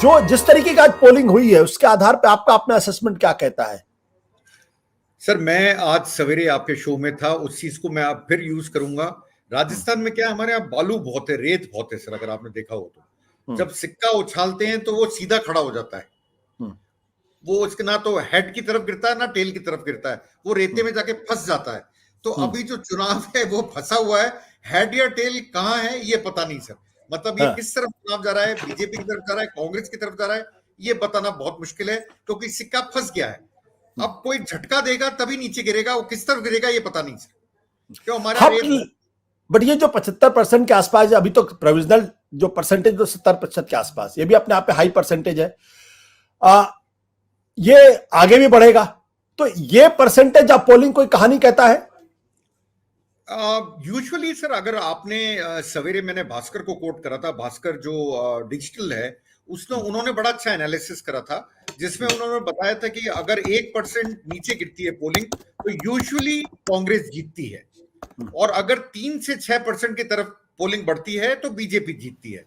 जो जिस तरीके का आज पोलिंग हुई है उसके आधार पर आपका अपना असेसमेंट क्या कहता है? सर, मैं आज सवेरे आपके शो में था, उस चीज को मैं आप फिर यूज करूंगा। राजस्थान में क्या है, हमारे यहाँ बालू बहुत है, रेत बहुत है सर, अगर आपने देखा हो तो जब सिक्का उछालते हैं तो वो सीधा खड़ा हो जाता है। वो उसके ना तो हेड की तरफ गिरता है ना टेल की तरफ गिरता है, वो रेते में जाके फंस जाता है। तो अभी जो चुनाव है वो फंसा हुआ है, हेड या टेल कहाँ है ये पता नहीं सर। मतलब ये किस तरफ चुनाव जा रहा है, बीजेपी की तरफ जा रहा है, कांग्रेस की तरफ जा रहा है, ये बताना बहुत मुश्किल है, क्योंकि सिक्का फंस गया है। अब कोई झटका देगा तभी नीचे गिरेगा, वो किस तरफ गिरेगा ये पता नहीं सर, क्यों हमारा बट ये जो 75% के आसपास अभी तो प्रोविजनल जो परसेंटेज तो 70% के आसपास, ये भी अपने आप पे हाई परसेंटेज है। ये आगे भी बढ़ेगा तो ये परसेंटेज ऑफ पोलिंग कोई कहानी कहता है? यूजुअली सर, अगर आपने सवेरे मैंने भास्कर को कोट करा था, भास्कर जो डिजिटल है उसने उन्होंने बड़ा अच्छा एनालिसिस करा था, जिसमें उन्होंने बताया था कि अगर 1% नीचे गिरती है पोलिंग तो यूजुअली कांग्रेस जीतती है, और अगर 3 से 6% की तरफ पोलिंग बढ़ती है तो बीजेपी जीतती है।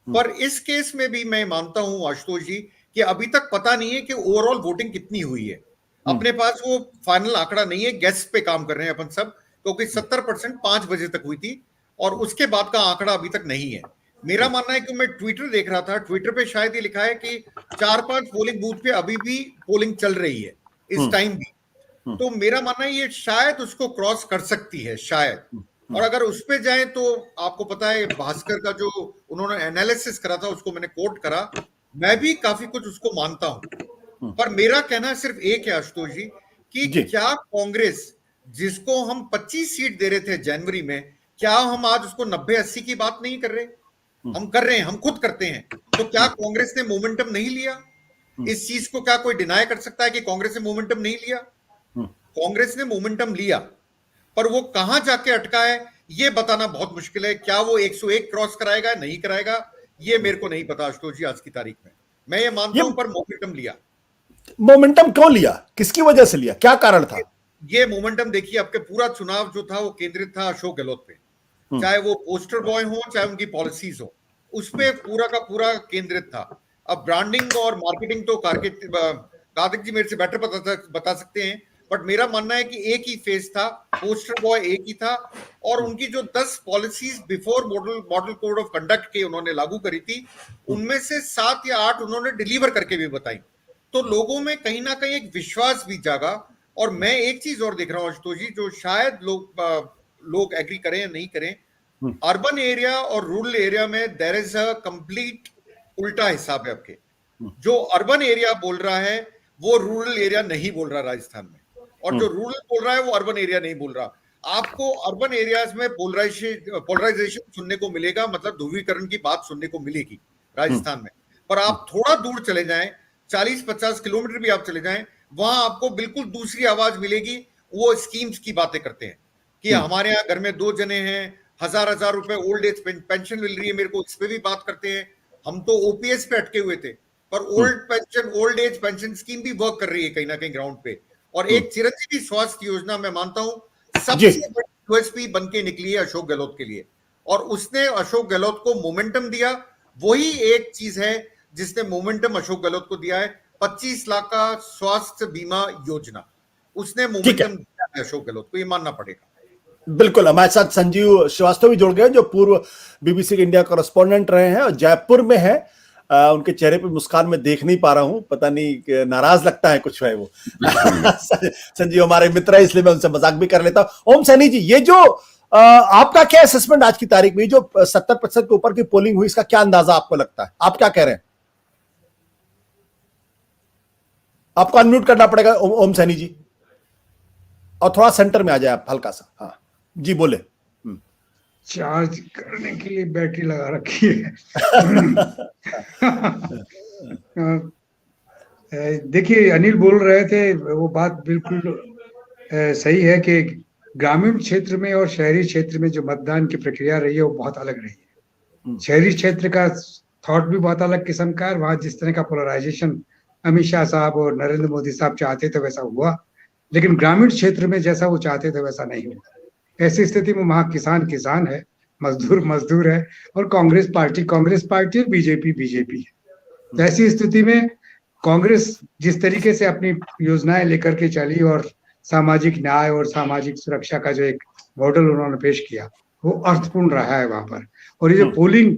पर इस केस में भी मैं मानता हूं आशुतोष जी कि अभी तक पता नहीं है कि ओवरऑल वोटिंग कितनी हुई है। अपने पास वो फाइनल आंकड़ा नहीं है, गेस पे काम कर रहे हैं अपन सब, क्योंकि 70% 5 बजे तक हुई थी और उसके बाद का आंकड़ा अभी तक नहीं है। मेरा मानना है कि मैं ट्विटर देख रहा था, ट्विटर पे शायद ये लिखा है कि 4-5 पोलिंग बूथ पे अभी भी पोलिंग चल रही है इस टाइम भी। तो मेरा मानना है ये शायद उसको क्रॉस कर सकती है शायद, और अगर उस पे जाए तो आपको पता है भास्कर का जो उन्होंने एनालिसिस करा था उसको मैंने कोट करा, मैं भी काफी कुछ उसको मानता हूं। पर मेरा कहना सिर्फ एक है आशुतोष जी कि क्या कांग्रेस, जिसको हम 25 सीट दे रहे थे जनवरी में, क्या हम आज उसको 90-80 की बात नहीं कर रहे? हम कर रहे हैं, हम खुद करते हैं। तो क्या कांग्रेस ने मोमेंटम नहीं लिया? इस चीज को क्या कोई डिनाई कर सकता है कि कांग्रेस ने मोमेंटम नहीं लिया? कांग्रेस ने मोमेंटम लिया, पर वो कहां जाके अटका है ये बताना बहुत मुश्किल है। क्या वो 101 क्रॉस कराएगा, नहीं कराएगा, ये मेरे को नहीं पता आशुतोष जी आज की तारीख में। मैं ये मानता हूं पर मोमेंटम लिया। मोमेंटम क्यों लिया, किसकी वजह से लिया, क्या कारण था? ये मोमेंटम देखिए, आपके पूरा चुनाव जो था वो केंद्रित था अशोक गहलोत पे, चाहे वो पोस्टर बॉय हो चाहे उनकी पॉलिसीज हो, उस पे पूरा का पूरा केंद्रित था। अब ब्रांडिंग और मार्केटिंग तो कार्तिक जी मेरे से बेटर बता सकते हैं, बट मेरा मानना है कि एक ही फेज था, पोस्टर बॉय एक ही था, और उनकी जो 10 policies before model code of conduct के उन्होंने लागू करी थी, उनमें से 7 या 8 उन्होंने डिलीवर करके भी बताई। तो लोगों में कहीं ना कहीं एक विश्वास भी जागा। और मैं एक चीज और देख रहा हूं आशुतोष जी, जो शायद लोग एग्री करें या नहीं करें, अर्बन एरिया और रूरल एरिया में देयर इज अ कंप्लीट उल्टा हिसाब है आपके। जो अर्बन एरिया बोल रहा है वो रूरल एरिया नहीं बोल रहा राजस्थान में, और जो रूरल बोल रहा है वो अर्बन एरिया नहीं बोल रहा। आपको अर्बन एरियाज में पोलराइजेशन सुनने को मिलेगा, मतलब ध्रुवीकरण की बात सुनने को मिलेगी राजस्थान में। पर आप थोड़ा दूर चले जाएं, 40-50 किलोमीटर भी आप चले जाएं, वहां आपको बिल्कुल दूसरी आवाज मिलेगी। वो स्कीम्स की बातें करते हैं कि हमारे यहाँ घर में 2 जने हैं, 1000-1000 रुपए ओल्ड एज पेंशन मिल रही है मेरे को, इस पे भी बात करते हैं। हम तो ओपीएस पे अटके हुए थे, पर ओल्ड एज पेंशन स्कीम भी वर्क कर रही है कहीं ना कहीं ग्राउंड पे। और एक चिरंजीवी स्वास्थ्य योजना मैं मानता हूं सबसे बड़ी यूएसपी बन के निकली है अशोक गहलोत के लिए, और उसने अशोक गहलोत को मोमेंटम दिया। वही एक चीज है जिसने मोमेंटम अशोक गहलोत को दिया है, 25 लाख का स्वास्थ्य बीमा योजना, उसने मोमेंटम दिया है अशोक गहलोत को, ये मानना पड़ेगा। बिल्कुल। हमारे साथ संजीव श्रीवास्तव भी जुड़ गए, जो पूर्व बीबीसी के इंडिया कॉरेस्पॉन्डेंट रहे हैं और जयपुर में है। उनके चेहरे पे मुस्कान में देख नहीं पा रहा हूं, पता नहीं नाराज लगता है कुछ है वो। संजीव हमारे मित्र है, इसलिए मैं उनसे मजाक भी कर लेता हूं। ओम सैनी जी, ये जो आपका क्या असेसमेंट आज की तारीख में, जो 70% के ऊपर की पोलिंग हुई, इसका क्या अंदाजा आपको लगता है? आप क्या कह रहे हैं? आपको अनम्यूट करना पड़ेगा ओम सैनी जी, और थोड़ा सेंटर में आ जाए आप हल्का सा। हाँ जी, बोले। चार्ज करने के लिए बैटरी लगा रखी है। देखिए, अनिल बोल रहे थे, वो बात बिल्कुल सही है कि ग्रामीण क्षेत्र में और शहरी क्षेत्र में जो मतदान की प्रक्रिया रही है वो बहुत अलग रही है। शहरी क्षेत्र का थॉट भी बहुत अलग किस्म का है, वहां जिस तरह का पोलराइजेशन अमित शाह साहब और नरेंद्र मोदी साहब चाहते थे वैसा हुआ, लेकिन ग्रामीण क्षेत्र में जैसा वो चाहते थे वैसा नहीं हुआ। ऐसी स्थिति में वहां किसान किसान है, मजदूर मजदूर है, और कांग्रेस पार्टी और बीजेपी है। तो ऐसी स्थिति में कांग्रेस जिस तरीके से अपनी योजनाएं लेकर के चली और सामाजिक न्याय और सामाजिक सुरक्षा का जो एक मॉडल उन्होंने पेश किया वो अर्थपूर्ण रहा है वहां पर। और ये जो पोलिंग,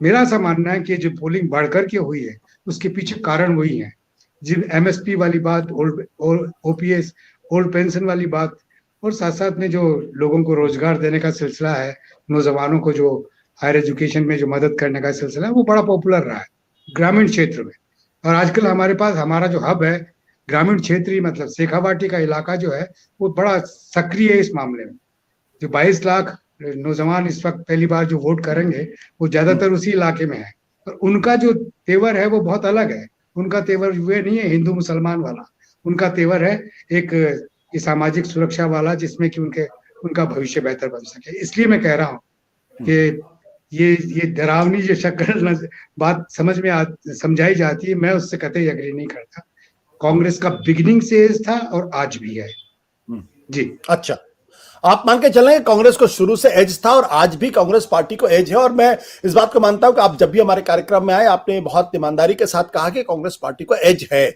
मेरा ऐसा मानना है कि जो पोलिंग बढ़कर के हुई है उसके पीछे कारण वही है। जिन एमएसपी वाली बात, ओपीएस, ओल्ड पेंशन वाली बात, और साथ साथ में जो लोगों को रोजगार देने का सिलसिला है, नौजवानों को जो हायर एजुकेशन में जो मदद करने का सिलसिला है, वो बड़ा पॉपुलर रहा है ग्रामीण क्षेत्र में। और आजकल हमारे पास हमारा जो हब है ग्रामीण क्षेत्रीय, मतलब शेखावाटी का इलाका जो है वो बड़ा सक्रिय है इस मामले में। जो 22 लाख नौजवान इस वक्त पहली बार जो वोट करेंगे वो ज्यादातर उसी इलाके में है, और उनका जो तेवर है वो बहुत अलग है। उनका तेवर वे नहीं है हिंदू मुसलमान वाला, उनका तेवर है एक सामाजिक सुरक्षा वाला, जिसमें कि उनका भविष्य बेहतर बन सके। इसलिए मैं कह रहा हूँ कि ये डरावनी जो शक्ल बात समझाई जाती है, मैं उससे कतई एग्री नहीं करता। कांग्रेस का बिगिनिंग से एज था और आज भी है जी। अच्छा, आप मान के चलें कांग्रेस को शुरू से एज था और आज भी कांग्रेस पार्टी को एज है। और मैं इस बात को मानता हूं कि आप जब भी हमारे कार्यक्रम में आए आपने बहुत ईमानदारी के साथ कहा कि कांग्रेस पार्टी को एज है।